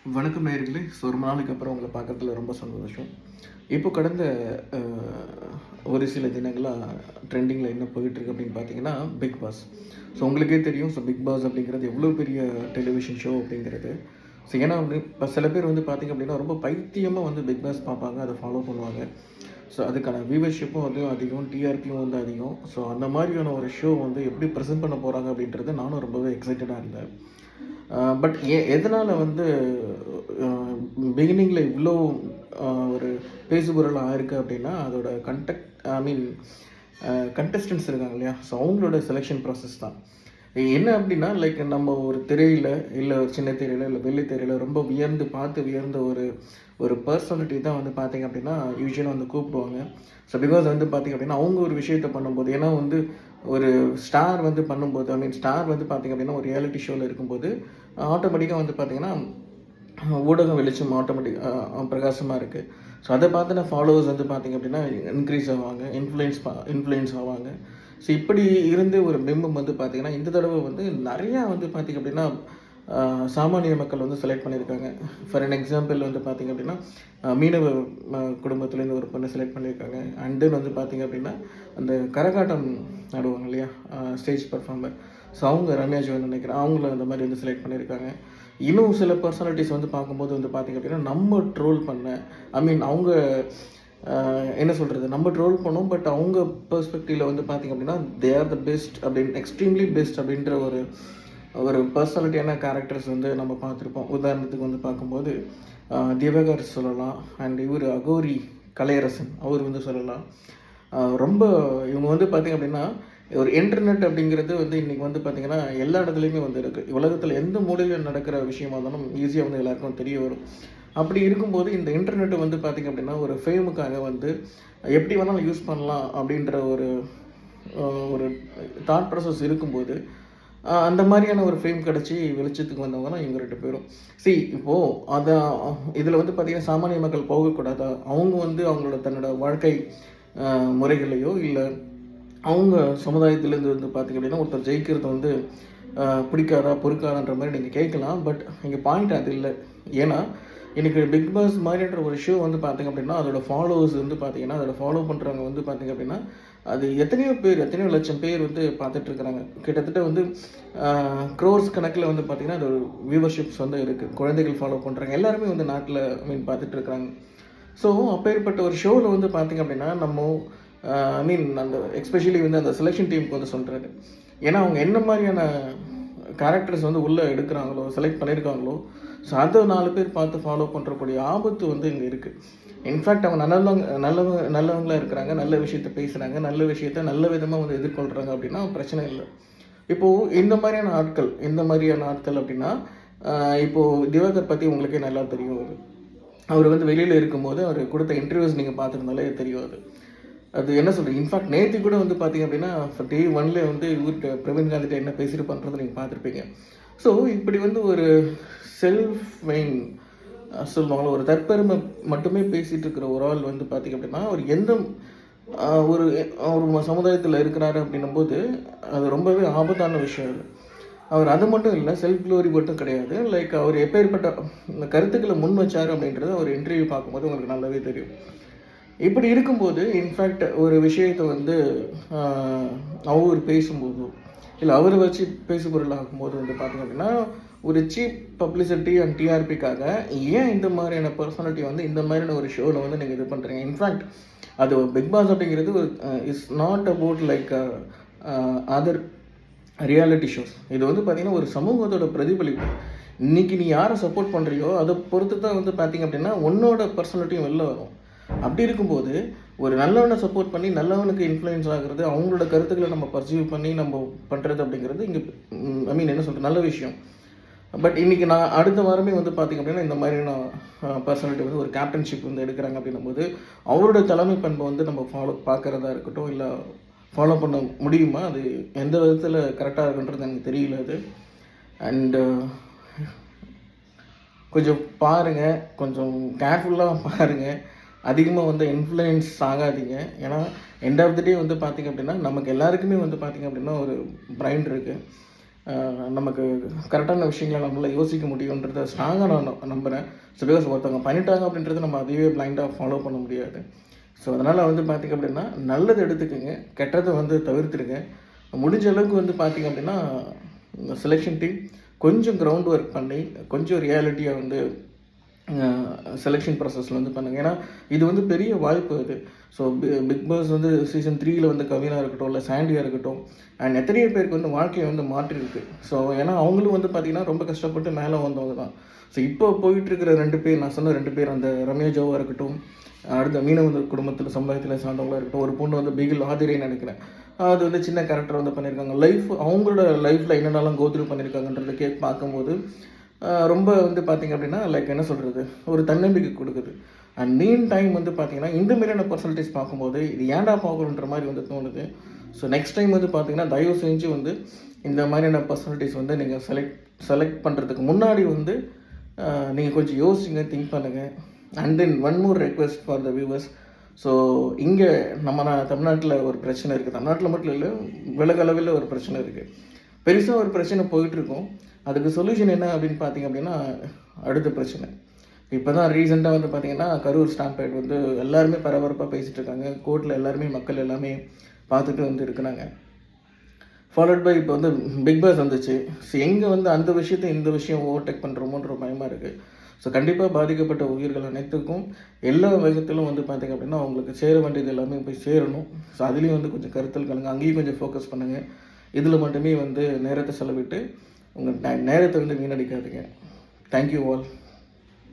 வணக்கம் நேயர்களே. ரொம்ப நாளைக்கு அப்புறம் உங்கள பார்க்கறதுல ரொம்ப சந்தோஷம். இப்போ கடந்த அ ஒரு சில தினங்களா ட்ரெண்டிங்கில என்ன போயிட்டுருக்கு அப்படின்னு பார்த்தீங்கன்னா, பிக் பாஸ். உங்களுக்கே தெரியும். பிக் பாஸ் அப்படிங்கிறது எவ்வளோ பெரிய டெலிவிஷன் ஷோ அப்படிங்கிறது. ஏன்னா வந்து இப்போ சில பேர் வந்து பார்த்தீங்க அப்படின்னா, ரொம்ப பைத்தியமா வந்து பிக் பாஸ் பார்ப்பாங்க. அத ஃபாலோ பண்ணுவாங்க. அதுக்கான வியூவர்ஷிப்பும் வந்து அதிகம், டிஆர்பியும் வந்து அதிகம். அந்த மாதிரியான ஒரு ஷோ வந்து எப்படி பிரசன்ட் பண்ண போறாங்க அப்படின்றது நானும் ரொம்பவே எக்ஸைட்டடா இருந்தேன். பட் எதனால வந்து அ பிகினிங்ல இவ்ளோ அ ஒரு பேசுபொருளா ஆயிருக்கு அப்படின்னா, அதோட ஐ மீன் கண்டஸ்டன்ட்ஸ் இருக்காங்க இல்லையா? அவங்களோட செலக்ஷன் ப்ராசஸ் தான். என்ன அப்படின்னா, லைக் நம்ம ஒரு திரையில, இல்ல ஒரு சின்ன திரையில, இல்ல வெள்ளி திரையில ரொம்ப வியர்ந்த ஒரு ஒரு பர்சனாலிட்டி தான் வந்து பார்த்தீங்க அப்படின்னா, யூசுவலா வந்து கூப்பிடுவாங்க. பிகாஸ் வந்து பார்த்தீங்க அப்படின்னா, அவங்க ஒரு விஷயத்த பண்ணும்போது ஏன்னா வந்து ஒரு ஸ்டார் வந்து பண்ணும்போது, ஐ மீன் ஸ்டார் வந்து பார்த்தீங்க அப்படின்னா, ஒரு ரியாலிட்டி ஷோல இருக்கும்போது, ஆட்டோமேட்டிக்கா வந்து பார்த்தீங்கன்னா, ஊடக வெளிச்சம் பிரகாசமா இருக்கு. அத பார்த்துன ஃபாலோவர்ஸ் வந்து பார்த்தீங்க அப்படின்னா, இன்க்ரீஸ் ஆவாங்க. இன்ஃப்ளூயன்ஸ் ஆவாங்க. இப்படி இருந்து ஒரு பிம்பம் வந்து பார்த்தீங்கன்னா, இந்த தடவ வந்து நெறையா வந்து பார்த்தீங்க அப்படின்னா, சாமானிய மக்கள் வந்து செலக்ட் பண்ணியிருக்காங்க. ஃபார் அன் எக்ஸாம்பிள் வந்து பார்த்தீங்க அப்படின்னா, மீனவ குடும்பத்திலேருந்து ஒரு பொண்ண செலக்ட் பண்ணியிருக்காங்க. அண்ட் தென் வந்து பார்த்தீங்க அப்படின்னா, அந்த கரகாட்டம் ஆடுவாங்க இல்லையா? Stage performer. அவங்க ரம்யா ஜோன்னு நெனைக்கிறேன். அவங்கள அந்த மாரி வந்து செலக்ட் பண்ணியிருக்காங்க. இன்னும் சில பர்சனாலிட்டீஸ் வந்து பார்க்கும்போது வந்து பார்த்தீங்க அப்படின்னா, நம்ம ட்ரோல் பண்ண ஐ மீன் அவங்க என்ன சொல்றது? நம்ம ட்ரோல் பண்ணோம். பட் அவங்க பெர்ஸ்பெக்டிவ்ல வந்து பார்த்தீங்க அப்படின்னா, தே ஆர் த பெஸ்ட் அப்படின்னு எக்ஸ்ட்ரீம்லி பெஸ்ட் அப்படின்ற ஒரு ஒரு பர்சனாலிட்டியான கேரக்டர்ஸ் வந்து நம்ம பார்த்துருப்போம். உதாரணத்துக்கு வந்து பார்க்கும்போது, திவாகர் சொல்லலாம். அண்ட் இவரு அகோரி கலையரசன் அவர் வந்து சொல்லலாம். ரொம்ப இவங்க வந்து பார்த்தீங்க அப்படின்னா, ஒரு இன்டர்நெட் அப்படிங்கிறது வந்து இன்னைக்கு வந்து பார்த்தீங்கன்னா, எல்லா இடத்துலயுமே வந்து இருக்கு. உலகத்தில எந்த மூலையில நடக்கிற விஷயமா இருந்தாலும் ஈஸியா வந்து எல்லாருக்கும் தெரிய வரும். அப்படி இருக்கும்போது இந்த இன்டர்நெட் வந்து பார்த்தீங்க அப்படின்னா, ஒரு ஃபேமுக்காக வந்து எப்படி வேணாலும் யூஸ் பண்ணலாம் அப்படின்ற ஒரு ஒரு தாட் ப்ராசஸ் இருக்கும்போது, அந்த மாரியான ஒரு ஃபேம் கிடைச்சு வெளிச்சத்துக்கு வந்தவங்க தான் இவங்க 2 பேரும். இப்போ அத இதில வந்து பார்த்தீங்கன்னா, சாமானிய மக்கள் போகக்கூடாதா? அவங்க வந்து அவங்களோட தன்னோட வாழ்க்கை முறைகளையோ, இல்ல அவங்க சமுதாயத்திலேருந்து வந்து பார்த்தீங்க அப்படின்னா, ஒருத்தர் ஜெயிக்கிறது வந்து பிடிக்காதா, பொறுக்காதான்ற மாரி நீங்க கேட்கலாம். பட் இங்க பாயிண்ட் அது இல்ல. ஏன்னா, இன்னைக்கு பிக் பாஸ் மாரின்ற ஒரு ஷோ வந்து பார்த்தீங்க அப்படின்னா, அதோட ஃபாலோவர்ஸ் வந்து பார்த்தீங்கன்னா, அதோட ஃபாலோ பண்றவங்க வந்து பார்த்தீங்க அப்படின்னா, அது எத்தனையோ லட்சம் பேர் வந்து பார்த்துட்டு இருக்கிறாங்க. கிட்டத்தட்ட வந்து க்ரோர்ஸ் கணக்குல வந்து பார்த்தீங்கன்னா, அது வியூவர்ஷிப்ஸ் வந்து இருக்கு. குழந்தைகள் ஃபாலோ பண்றாங்க. எல்லாருமே வந்து நாட்ல ஐ மீன் பார்த்துட்டு இருக்கிறாங்க. அப்பேற்பட்ட ஒரு ஷோல வந்து பார்த்தீங்க அப்படின்னா, ஐ மீன் அந்த எஸ்பெஷலி வந்து அந்த செலக்ஷன் டீமுக்கு வந்து சொல்றாரு. ஏன்னா, அவங்க என்ன மாரியான கேரக்டர்ஸ் வந்து உள்ள எடுக்குறாங்களோ, செலக்ட் பண்ணியிருக்காங்களோ, அத 4 பேர் பார்த்து ஃபாலோ பண்றக்கூடிய ஆபத்து வந்து இங்க இருக்கு. இன்ஃபேக்ட் அவங்க நல்லவங்களா இருக்கிறாங்க. நல்ல விஷயத்த பேசுறாங்க. நல்ல விஷயத்த நல்ல விதமா வந்து எதிர்கொள்றாங்க அப்படின்னா பிரச்சனை இல்ல. இப்போ இந்த மாரியான ஆட்கள் அப்படின்னா, இப்போ திவாகர் பத்தி உங்களுக்கே நல்லா தெரியும். அவரு வந்து வெளியில இருக்கும்போது அவரு குடுத்த இன்டர்வியூஸ் நீங்க பார்த்திருந்தாலே தெரியும் அது. அது என்ன சொல்றது? இன்ஃபாக்ட் நேத்து கூட வந்து பார்த்தீங்க அப்படின்னா, டே 1ல வந்து இவர்ட்ட பிரவீன் காந்திட்ட என்ன பேசியிருப்பான்றத நீங்க பார்த்துருப்பீங்க. இப்படி வந்து ஒரு செல்ஃப் மெயின் சொல்லுவாங்கல்ல, ஒரு தற்பெருமை மட்டுமே பேசிட்டு இருக்கிற ஒரு ஆள் வந்து பார்த்தீங்க அப்படின்னா, அவர் எந்த ஒரு ஒரு சமுதாயத்தில இருக்கிறாரு அப்படின்னும்போது, அது ரொம்பவே ஆபத்தான விஷயம் அது. அவர் அது மட்டும் இல்ல, செல்ஃப் க்ளோரி மட்டும் கிடையாது. லைக் அவர் எப்பேர்ப்பட்ட கருத்துக்கள முன் வச்சாரு அப்படின்றது ஒரு இன்டர்வியூ பார்க்கும்போது உங்களுக்கு நல்லாவே தெரியும். இப்படி இருக்கும்போது, இன்ஃபேக்ட் ஒரு விஷயத்த வந்து அ அவரு பேசும்போதோ, இல்ல அவர வச்சு பேசுபொருள் ஆக்கும்போது வந்து பார்த்தீங்க அப்படின்னா, ஒரு சீப் பப்ளிசிட்டி அண்ட் டிஆர்பிக்காக ஏன் இந்த மாதிரியான பெர்சனாலிட்டி வந்து இந்த மாதிரியான ஒரு ஷோல வந்து நீங்க இது பண்றீங்க? இன்ஃபேக்ட் அது பிக் பாஸ் அப்படிங்கிறது ஒரு is not about like other reality shows. இது வந்து பார்த்தீங்கன்னா, ஒரு சமூகத்தோட பிரதிபலிப்பு. இன்னைக்கு நீ யார சப்போர்ட் பண்றியோ, அத பொறுத்து தான் வந்து பார்த்தீங்க அப்படின்னா, உன்னோட பெர்சனாலிட்டியும் வெளில வரும். அப்படி இருக்கும்போது, ஒரு நல்லவன சப்போர்ட் பண்ணி, நல்லவனுக்கு இன்ஃப்ளூயன்ஸ் ஆகுறது, அவங்களோட கருத்துக்கள நம்ம பர்சீவ் பண்ணி நம்ம பண்றது அப்படிங்கிறது இங்க ஐ மீன் என்ன சொல்றது? நல்ல விஷயம். பட் இன்னைக்கு நான் அடுத்த வாரமே வந்து பார்த்தீங்க அப்படின்னா, இந்த மாதிரியான பெர்சனாலிட்டி வந்து ஒரு கேப்டன்ஷிப் வந்து எடுக்குறாங்க அப்படின்னும்போது, அவரோட தலைமை பண்பை வந்து நம்ம பார்க்கறதா இருக்கட்டும், இல்ல ஃபாலோ பண்ண முடியுமா? அது எந்த விதத்தில கரெக்ட்டா இருக்குன்றது எனக்கு தெரியல அது. அண்ட் கொஞ்சம் பாருங்க. கொஞ்சம் கேர்ஃபுல்லா பாருங்க. அதிகமா வந்து இன்ஃப்ளூயன்ஸ் ஆகாதீங்க. ஏன்னா, எண்ட் ஆஃப் த டே வந்து பார்த்தீங்க அப்படின்னா, நமக்கு எல்லாருக்குமே வந்து பார்த்தீங்க அப்படின்னா, ஒரு பிரைன் இருக்கு. நமக்கு கரெக்டான விஷயங்களை நம்மளால் யோசிக்க முடியுன்றத ஸ்ட்ராங்காக நான் நம்புகிறேன். ஸோ பிகாஸ் ஒருத்தவங்க பண்ணிட்டாங்க அப்படின்றத நம்ம அதையே பிளைண்டாக ஃபாலோ பண்ண முடியாது. ஸோ அதனால் வந்து பார்த்திங்க அப்படின்னா நல்லது எடுத்துக்கோங்க, கெட்டதை வந்து தவிர்த்துடுங்க. முடிஞ்ச அளவுக்கு வந்து பார்த்திங்க அப்படின்னா செலெக்ஷன் டீம் கொஞ்சம் கிரவுண்ட் ஒர்க் பண்ணி கொஞ்சம் ரியாலிட்டியாக வந்து செலெக்ஷன் ப்ராசஸில் வந்து பண்ணுங்கள். ஏன்னா இது வந்து பெரிய வாய்ப்பு அது. ஸோ பிக் பாஸ் வந்து சீசன் 3ல் வந்து கவினா இருக்கட்டும், இல்லை சாண்டியாக இருக்கட்டும், அண்ட் எத்தனையோ பேருக்கு வந்து வாழ்க்கையை வந்து மாற்றிருக்கு. ஸோ ஏன்னா அவங்களும் வந்து பார்த்திங்கன்னா ரொம்ப கஷ்டப்பட்டு மேலே வந்தவங்க தான். ஸோ இப்போ போயிட்டுருக்கிற 2 பேர், நான் சொன்ன 2 பேர், அந்த ரம்யா ஜோவாக இருக்கட்டும், அடுத்த மீனவ குடும்பத்தில் சமுதாயத்தில் சார்ந்தவங்களாக இருக்கட்டும், ஒரு பொண்ணு வந்து பிகில் ஆதிரின்னு நினைக்கிறேன், அது வந்து சின்ன கேரக்டர் வந்து பண்ணியிருக்காங்க. அவங்களோட லைஃப்பில் என்னென்னலாம் கோத்ரூ பண்ணியிருக்காங்கன்றதை பார்க்கும்போது ரொம்ப வந்து பார்த்திங்க அப்படின்னா லைக் என்ன சொல்கிறது, ஒரு தன்னம்பிக்கை கொடுக்குது. அண்ட் மீன் டைம் வந்து பார்த்திங்கன்னா இந்த மாதிரியான பர்சனாலிட்டிஸ் பார்க்கும்போது இது ஏன்டா பார்க்கணுன்ற மாதிரி வந்து தோணுது. ஸோ நெக்ஸ்ட் டைம் வந்து பார்த்திங்கன்னா தயவு செஞ்சு வந்து இந்த மாதிரியான பர்சனாலிட்டிஸ் வந்து நீங்கள் செலக்ட் பண்ணுறதுக்கு முன்னாடி வந்து நீங்கள் கொஞ்சம் யோசிங்க, திங்க் பண்ணுங்கள். And then one more request for the viewers. So இங்கே நம்ம தமிழ்நாட்டில் ஒரு பிரச்சனை இருக்குது. தமிழ்நாட்டில் மட்டும் இல்லை, உலகளவில் ஒரு பிரச்சனை இருக்குது. பெருசாக ஒரு பிரச்சனை போயிட்டுருக்கோம். அதுக்கு சொல்யூஷன் என்ன அப்படின்னு பார்த்திங்க அப்படின்னா அடுத்த பிரச்சனை. இப்போ தான் ரீசெண்டாக வந்து பார்த்திங்கன்னா கரூர் ஸ்டாம்பேட் வந்து எல்லாருமே பரபரப்பாக பேசிகிட்டு இருக்காங்க. கோர்ட்டில் எல்லாருமே மக்கள் எல்லாமே பார்த்துட்டு வந்து இருக்கிறாங்க. ஃபாலோட் பை இப்போ வந்து பிக் பாஸ் வந்துச்சு. ஸோ எங்கே வந்து அந்த விஷயத்தை இந்த விஷயம் ஓவர்டேக் பண்ணுறோமோன்ற பயமாக இருக்குது. ஸோ கண்டிப்பாக பாதிக்கப்பட்ட உயிர்கள் அனைத்துக்கும் எல்லா வேகத்திலும் வந்து பார்த்திங்க அப்படின்னா அவங்களுக்கு சேர வேண்டியது எல்லாமே போய் சேரணும். ஸோ அதுலேயும் வந்து கொஞ்சம் கருத்தல் கலங்க, அங்கேயும் கொஞ்சம் ஃபோக்கஸ் பண்ணுங்கள். இதில் மட்டுமே வந்து நேரத்தை செலவிட்டு உங்கள் நேரத்தை வந்து வீணடிக்காதீங்க. Thank you all.